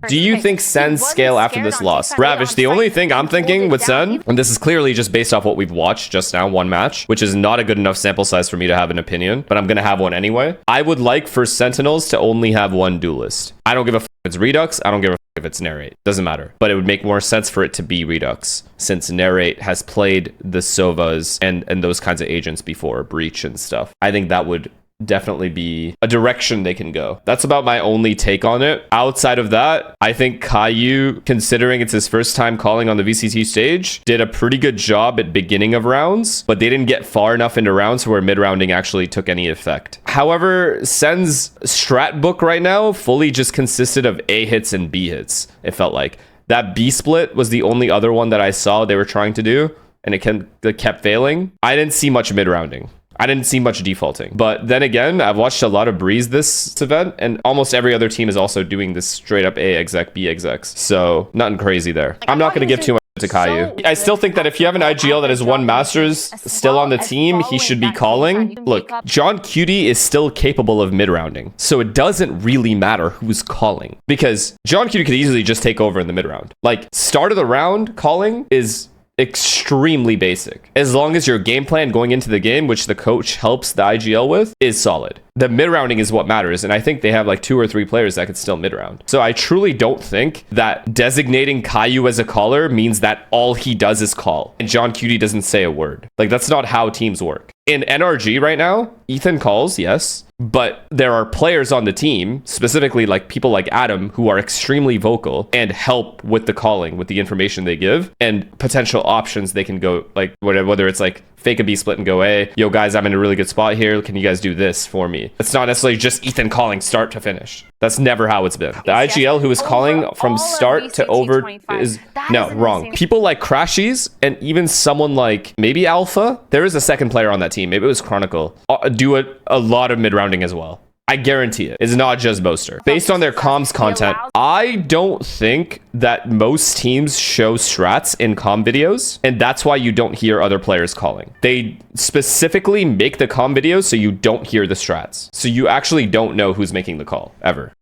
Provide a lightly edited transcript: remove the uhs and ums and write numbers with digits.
Do you think Sen's scale after this loss? Ravish, the only thing I'm thinking with Sen, and this is clearly just based off what we've watched just now, one match, which is not a good enough sample size for me to have an opinion, but I'm going to have one anyway. I would like for Sentinels to only have one duelist. I don't give a f if it's Redux. I don't give a f if it's Narrate. Doesn't matter. But it would make more sense for it to be Redux, since Narrate has played the Sovas and those kinds of agents before, Breach and stuff. I think that would definitely be a direction they can go. That's about my only take on it. Outside of that, I think KYU, considering it's his first time calling on the VCT stage, did a pretty good job at beginning of rounds, but they didn't get far enough into rounds where mid-rounding actually took any effect. However, Sen's strat book right now fully just consisted of A hits and B hits, it felt like. That B split was the only other one that I saw they were trying to do, and it kept failing. I didn't see much mid-rounding. I didn't see much defaulting. But then again, I've watched a lot of Breeze this event, and almost every other team is also doing this straight up A exec, B execs. So nothing crazy there. I'm not going to give too much to KYU. I still think that if you have an IGL that has won Masters still on the team, he should be calling. Look, JohnQT is still capable of mid-rounding. So it doesn't really matter who's calling. Because JohnQT could easily just take over in the mid-round. Like, start of the round calling is extremely basic. As long as your game plan going into the game, which the coach helps the IGL with, is solid. The mid-rounding is what matters, and I think they have like 2 or 3 players that could still mid-round. So I truly don't think that designating KYU as a caller means that all he does is call, and JohnQT doesn't say a word. Like, that's not how teams work. In NRG right now, Ethan calls, yes, but there are players on the team, specifically like people like Adam, who are extremely vocal and help with the calling, with the information they give, and potential options they can go, like whether it's like fake a B split and go A, yo guys, I'm in a really good spot here, can you guys do this for me? It's not necessarily just Ethan calling start to finish. That's never how it's been. The IGL who is calling from start to over is no, wrong. People like Crashies and even someone like maybe Alpha, there is a second player on that team, maybe it was Chronicle, do a lot of mid-rounding as well. I guarantee it. It's not just Boaster. Based on their comms content, I don't think that most teams show strats in comm videos, and that's why you don't hear other players calling. They specifically make the comm videos so you don't hear the strats. So you actually don't know who's making the call, ever.